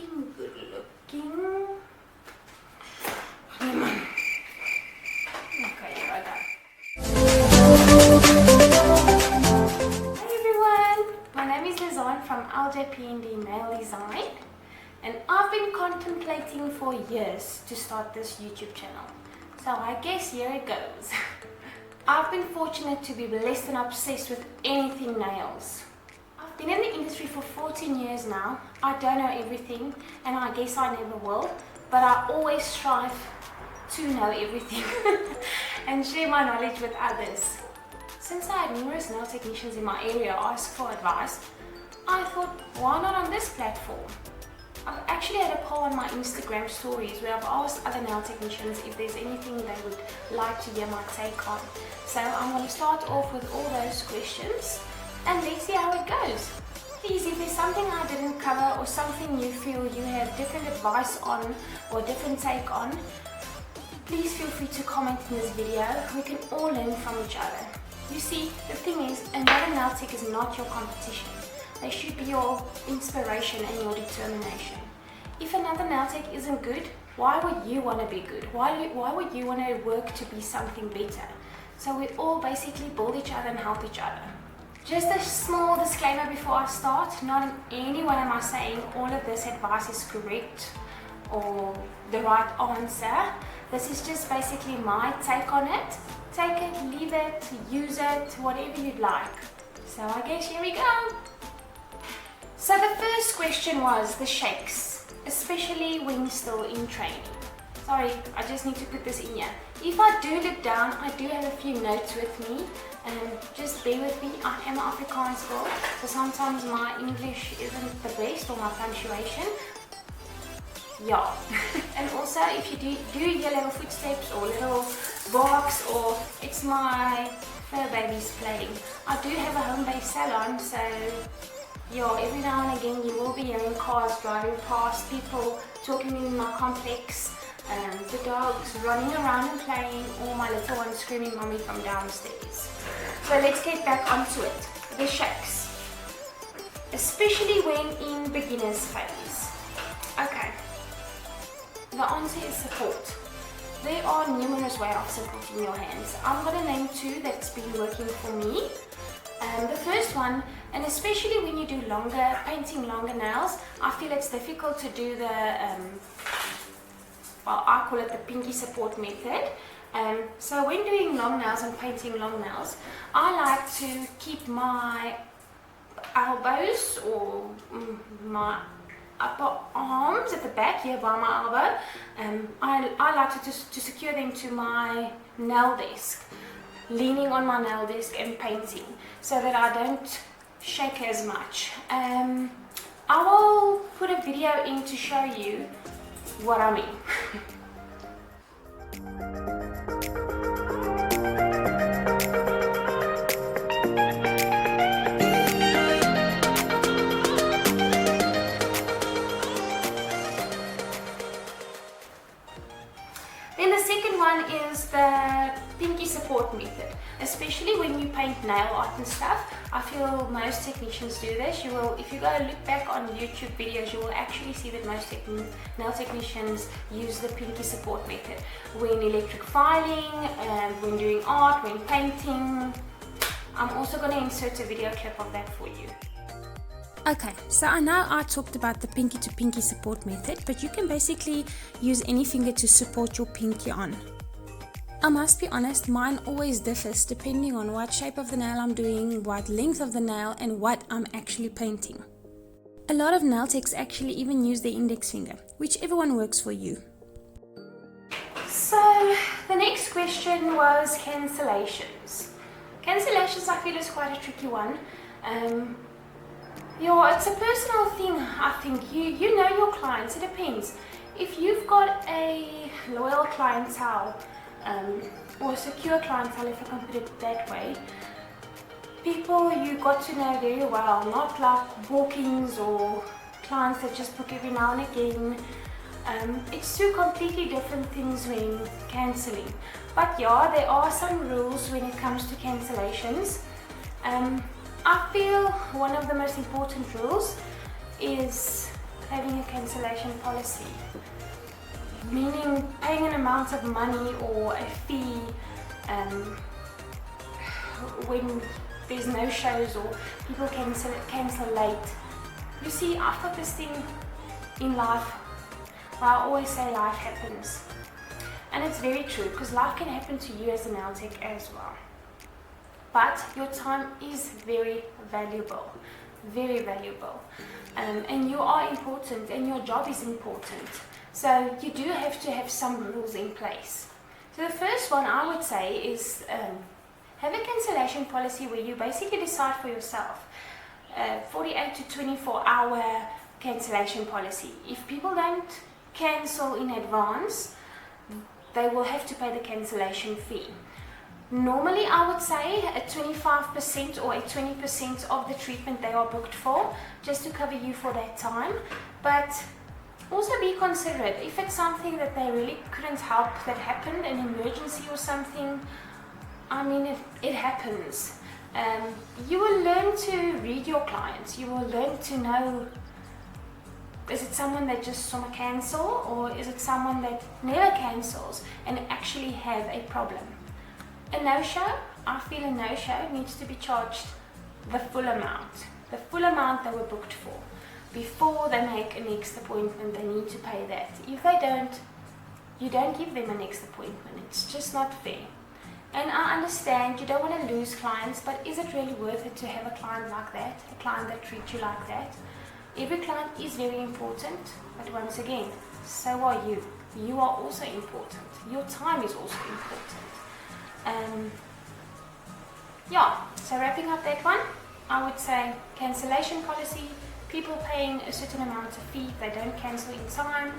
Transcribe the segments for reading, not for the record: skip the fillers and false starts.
good looking. Come on. Okay, here I go. Hi everyone, my name is Lizanne from LJP&D Nail Design, and I've been contemplating for years to start this YouTube channel. So I guess here it goes. I've been fortunate to be blessed and obsessed with anything nails. I've been in the industry for 14 years now. I don't know everything, and I guess I never will, but I always strive to know everything and share my knowledge with others. Since I had numerous nail technicians in my area ask for advice, I thought, why not on this platform? I've actually had a poll on my Instagram stories where I've asked other nail technicians if there's anything they would like to hear my take on. So I'm going to start off with all those questions and let's see how it goes. Please, if there's something I didn't cover or something you feel you have different advice on or different take on, please feel free to comment in this video. We can all learn from each other. You see, the thing is, another nail tech is not your competition. They should be your inspiration and your determination. If another nail tech isn't good, why would you want to be good? Why would you want to work to be something better? So we all basically build each other and help each other. Just a small disclaimer before I start, not in any way am I saying all of this advice is correct or the right answer. This is just basically my take on it. Take it, leave it, use it, whatever you'd like. So I guess here we go. So the first question was the shakes, especially when still in training. Sorry, I just need to put this in here. If I do look down, I do have a few notes with me. Just bear with me, I am an Afrikaans girl, so sometimes my English isn't the best or my punctuation. Yeah. And also if you do hear little footsteps or little barks, or it's my fur babies playing. I do have a home-based salon, so yeah, every now and again you will be hearing cars driving past, people talking in my complex, the dogs running around and playing, or my little one screaming mommy from downstairs. So let's get back onto it. The shakes, especially when in beginner's phase. Okay, the answer is support. There are numerous ways of supporting your hands. I'm going to name two that's been working for me. The first one, and especially when you do painting longer nails, I feel it's difficult to do the, well, I call it the pinky support method. So when doing long nails and painting long nails, I like to keep my elbows or my upper arms at the back here by my elbow. I like to secure them to my nail desk, leaning on my nail desk and painting so that I don't shake as much. I will put a video in to show you what I mean. Then the second one is the pinky support method. Especially when you paint nail art and stuff, I feel most technicians do this. If you go look back on YouTube videos, you will actually see that most nail technicians use the pinky support method. When electric filing, when doing art, when painting. I'm also going to insert a video clip of that for you. Okay, so I know I talked about the pinky to pinky support method, but you can basically use any finger to support your pinky on. I must be honest, mine always differs depending on what shape of the nail I'm doing, what length of the nail, and what I'm actually painting. A lot of nail techs actually even use their index finger, whichever one works for you. So the next question was cancellations. Cancellations, I feel, is quite a tricky one. Yeah, it's a personal thing, I think. You know your clients, it depends. If you've got a loyal clientele, or a secure clientele, if I can put it that way, people you got to know very well, not like walk-ins or clients that just book every now and again. It's two completely different things when cancelling. But yeah, there are some rules when it comes to cancellations. I feel one of the most important rules is having a cancellation policy, meaning paying an amount of money or a fee when there's no shows or people cancel late. You see, I've got this thing in life where I always say life happens. And it's very true, because life can happen to you as a nail tech as well. But your time is very valuable, very valuable. And you are important, and your job is important. So you do have to have some rules in place. So the first one I would say is have a cancellation policy where you basically decide for yourself 48 to 24 hour cancellation policy. If people don't cancel in advance, they will have to pay the cancellation fee. Normally, I would say a 25% or a 20% of the treatment they are booked for, just to cover you for that time. But also be considerate. If it's something that they really couldn't help that happened, an emergency or something, I mean, it happens. You will learn to read your clients. You will learn to know, is it someone that just saw me cancel, or is it someone that never cancels and actually have a problem? A no-show, I feel a no-show needs to be charged the full amount they were booked for. Before they make a next appointment, they need to pay that. If they don't, you don't give them a next appointment. It's just not fair. And I understand you don't want to lose clients, but is it really worth it to have a client like that, a client that treats you like that? Every client is very important, but once again, so are you. You are also important. Your time is also important. So wrapping up that one, I would say cancellation policy, people paying a certain amount of fee if they don't cancel in time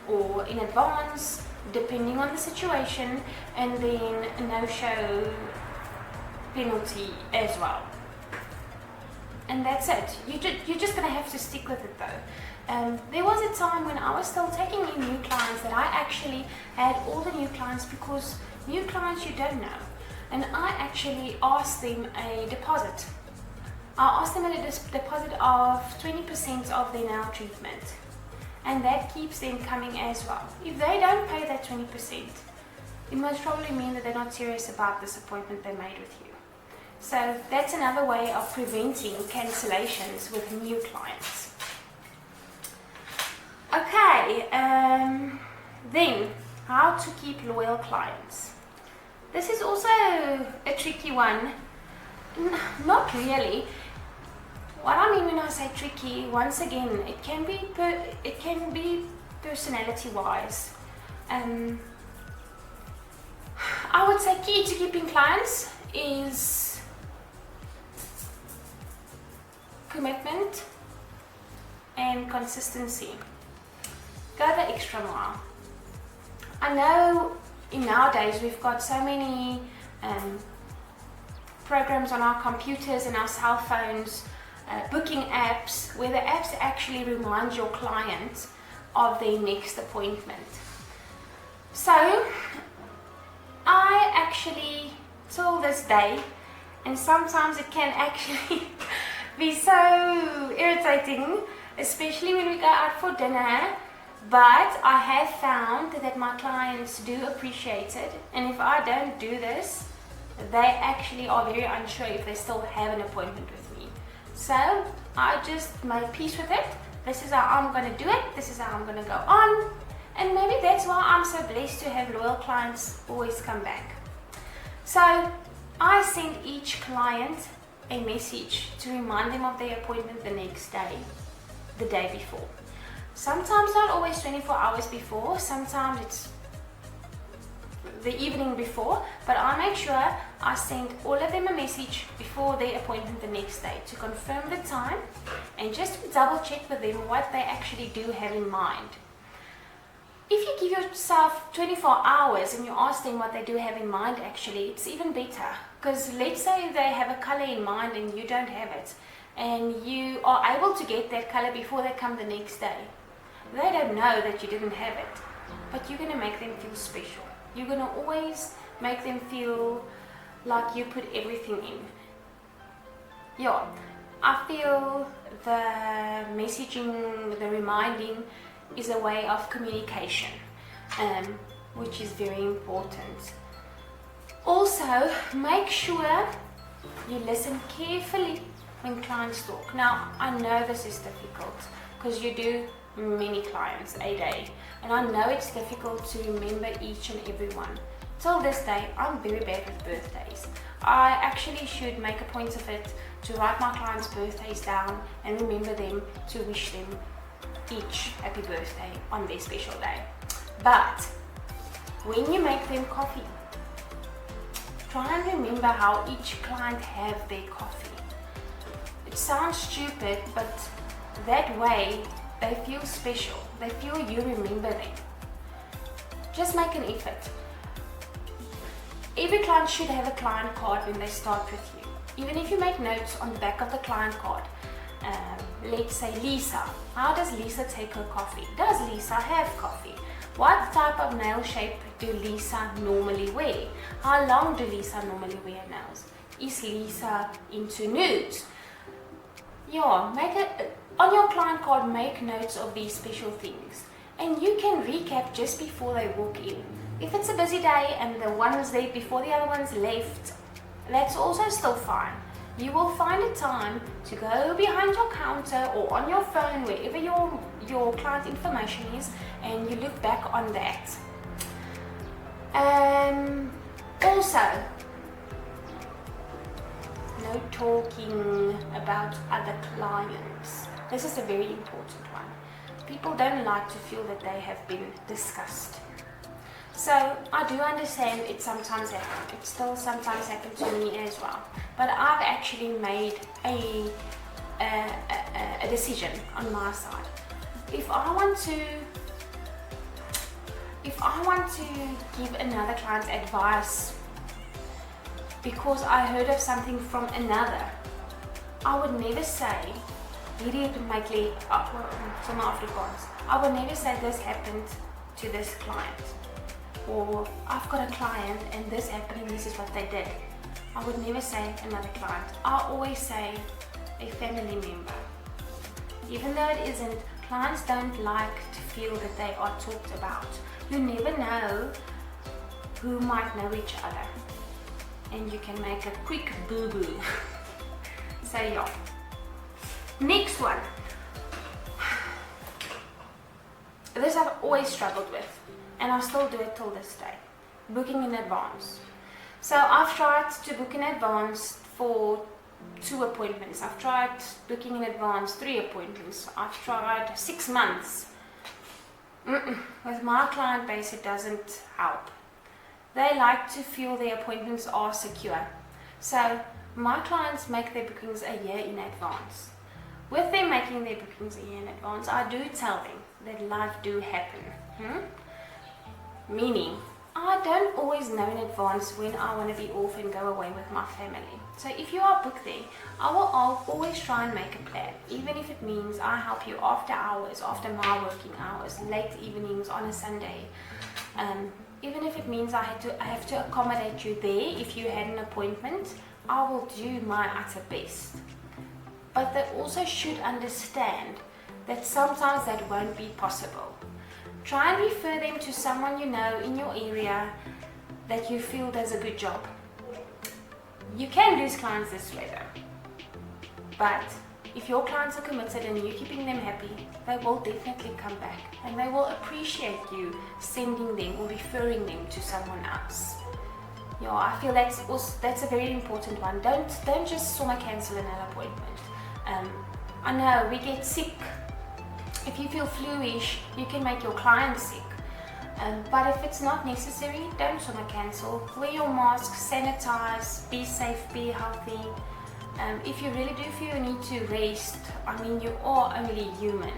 or in advance, depending on the situation, and then a no-show penalty as well. And that's it. You're just going to have to stick with it though. There was a time when I was still taking in new clients that I actually had all the new clients, because new clients you don't know. And I actually asked them a deposit. I asked them a deposit of 20% of their nail treatment. And that keeps them coming as well. If they don't pay that 20%, it must probably mean that they're not serious about this appointment they made with you. So that's another way of preventing cancellations with new clients. Okay, then how to keep loyal clients. This is also a tricky one. Not really. What I mean when I say tricky, once again, it can be personality-wise. I would say key to keeping clients is commitment and consistency. Go the extra mile. I know nowadays we've got so many programs on our computers and our cell phones, booking apps, where the apps actually remind your client of their next appointment. So I actually, till this day, and sometimes it can actually be so irritating, especially when we go out for dinner, but I have found that my clients do appreciate it, and if I don't do this, they actually are very unsure if they still have an appointment with me. So I just made peace with it. This is how I'm going to do it. This is how I'm going to go on. And maybe that's why I'm so blessed to have loyal clients always come back. So I send each client a message to remind them of their appointment the next day, the day before. Sometimes not always 24 hours before, sometimes it's the evening before, but I make sure I send all of them a message before their appointment the next day to confirm the time and just to double check with them what they actually do have in mind. If you give yourself 24 hours and you ask them what they do have in mind, actually, it's even better. Because let's say they have a color in mind and you don't have it, and you are able to get that color before they come the next day. They don't know that you didn't have it, but you're going to make them feel special. You're going to always make them feel like you put everything in. Yeah. I feel the messaging, the reminding is a way of communication, which is very important. Also, make sure you listen carefully when clients talk. Now, I know this is difficult because you do many clients a day, and I know it's difficult to remember each and every one. Till this day, I'm very bad with birthdays. I actually should make a point of it to write my clients' birthdays down and remember them, to wish them each happy birthday on their special day. But when you make them coffee, try and remember how each client have their coffee. It sounds stupid, but that way they feel special. They feel you remember them. Just make an effort. Every client should have a client card when they start with you. Even if you make notes on the back of the client card, let's say Lisa. How does Lisa take her coffee? Does Lisa have coffee? What type of nail shape do Lisa normally wear? How long do Lisa normally wear nails? Is Lisa into nudes? Yeah, on your client card, make notes of these special things. And you can recap just before they walk in. If it's a busy day and the one's there before the other one's left, that's also still fine. You will find a time to go behind your counter or on your phone, wherever your client information is, and you look back on that. Also, no talking about other clients. This is a very important one. People don't like to feel that they have been discussed. So I do understand it sometimes happens. It still sometimes happens to me as well. But I've actually made a decision on my side. If I want to give another client advice because I heard of something from another, I would never say, I would never say this happened to this client, or I've got a client and this happened and this is what they did. I would never say another client. I always say a family member. Even though it isn't, clients don't like to feel that they are talked about. You never know who might know each other, and you can make a quick boo-boo. So yeah. Next one. This I've always struggled with, and I still do it till this day. Booking in advance. So I've tried to book in advance for 2 appointments. I've tried booking in advance 3 appointments. I've tried 6 months. With my client base, it doesn't help. They like to feel their appointments are secure. So my clients make their bookings a year in advance. With them making their bookings a year in advance, I do tell them that life do happen. Meaning, I don't always know in advance when I want to be off and go away with my family. So if you are booked there, I'll always try and make a plan, even if it means I help you after hours, after my working hours, late evenings on a Sunday. Even if it means I have to accommodate you there if you had an appointment, I will do my utter best. But they also should understand that sometimes that won't be possible. Try and refer them to someone you know in your area that you feel does a good job. You can lose clients this way though. But if your clients are committed and you're keeping them happy, they will definitely come back and they will appreciate you sending them or referring them to someone else. Yeah, I feel that's a very important one. Don't just cancel another appointment. I know we get sick. If you feel flu-ish, you can make your client sick. But if it's not necessary, don't cancel. Wear your mask, sanitize, be safe, be healthy. If you really do feel you need to rest, I mean, you are only human.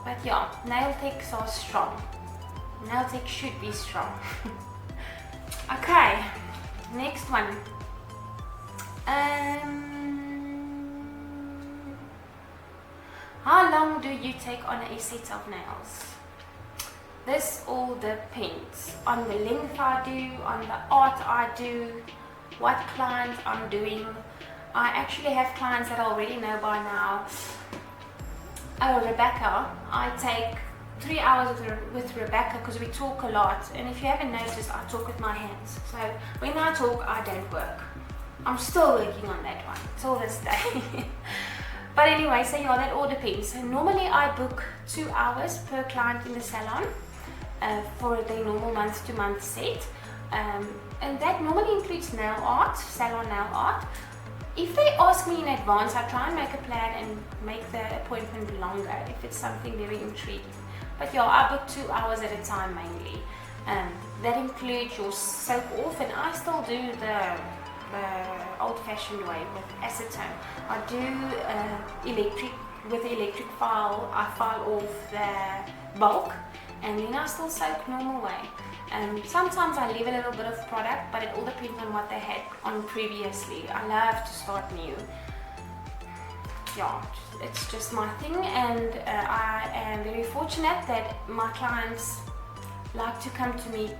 But yeah, nail techs are strong. Nail tech should be strong. Okay, next one. How long do you take on a set of nails? This all depends on the length I do, on the art I do, what client I'm doing. I actually have clients that I already know by now. Oh, Rebecca, I take 3 hours with Rebecca because we talk a lot, and if you haven't noticed, I talk with my hands. So when I talk, I don't work. I'm still working on that one till this day. But anyway, so yeah, that all depends. So normally I book 2 hours per client in the salon for the normal month-to-month set, and that normally includes nail art, salon nail art. If they ask me in advance, I try and make a plan and make the appointment longer if it's something very intriguing. But yeah, I book 2 hours at a time mainly. That includes your soak off, and I still do the old-fashioned way with acetone. I do with the electric file. I file off the bulk, and then I still soak normal way. Sometimes I leave a little bit of product, but it all depends on what they had on previously. I love to start new. Yeah, it's just my thing, and I am very fortunate that my clients like to come to me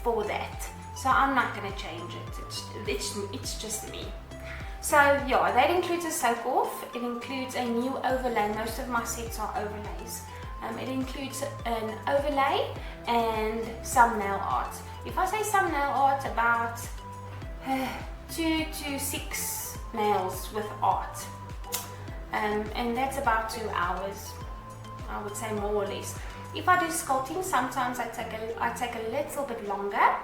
for that. So I'm not going to change it. It's just me. So yeah, that includes a soak off. It includes a new overlay. Most of my sets are overlays. It includes an overlay and some nail art. If I say some nail art, about 2 to 6 nails with art, and that's about 2 hours, I would say, more or less. If I do sculpting, sometimes I take a little bit longer,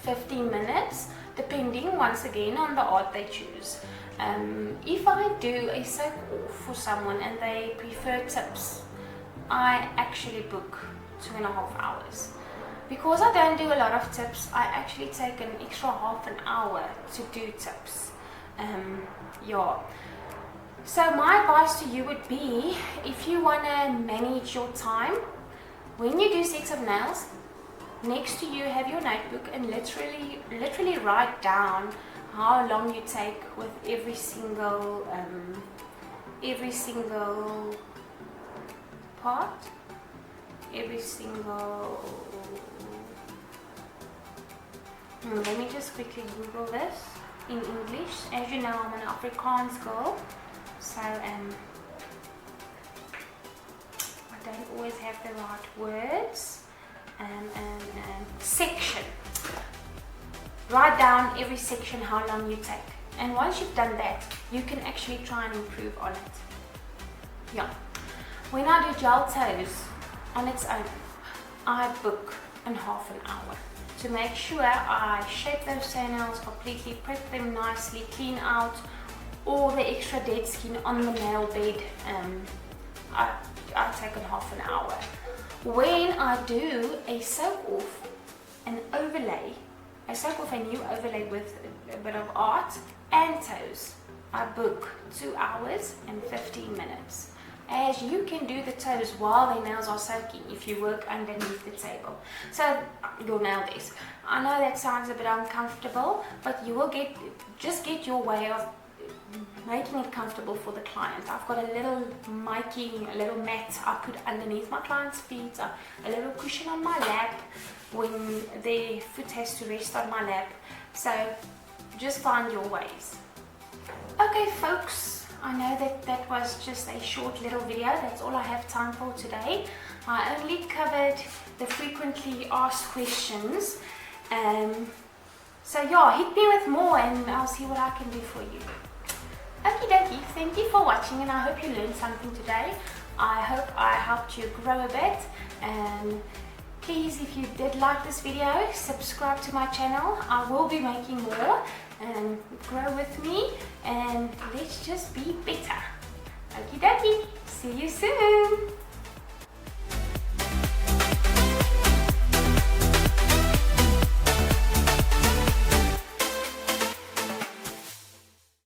15 minutes, depending once again on the art they choose. If I do a soak off for someone and they prefer tips, I actually book 2.5 hours. Because I don't do a lot of tips, I actually take an extra half an hour to do tips. Yeah. So my advice to you would be, if you want to manage your time, when you do sets of nails, next to you have your notebook and literally write down how long you take with every single part, every single. Let me just quickly Google this in English. As you know, I'm an Afrikaans girl, so I don't always have the right words. Section. Write down every section how long you take, and once you've done that, you can actually try and improve on it. Yeah. When I do gel toes on its own, I book in half an hour to make sure I shape those toenails completely, prep them nicely, clean out all the extra dead skin on the nail bed. I take in half an hour. When I do a soak off, an overlay, a soak off, a new overlay with a bit of art and toes, I book 2 hours and 15 minutes. As you can do the toes while the nails are soaking if you work underneath the table. So your nail desk. I know that sounds a bit uncomfortable, but you will get your way of making it comfortable for the client. I've got a little miking, a little mat I put underneath my client's feet, a little cushion on my lap when their foot has to rest on my lap. So just find your ways. Okay folks, I know that was just a short little video. That's all I have time for today. I only covered the frequently asked questions. So yeah, hit me with more and I'll see what I can do for you. Okie dokie, thank you for watching, and I hope you learned something today. I hope I helped you grow a bit, and please, if you did like this video, subscribe to my channel. I will be making more, and grow with me, and let's just be better. Okie dokie, see you soon.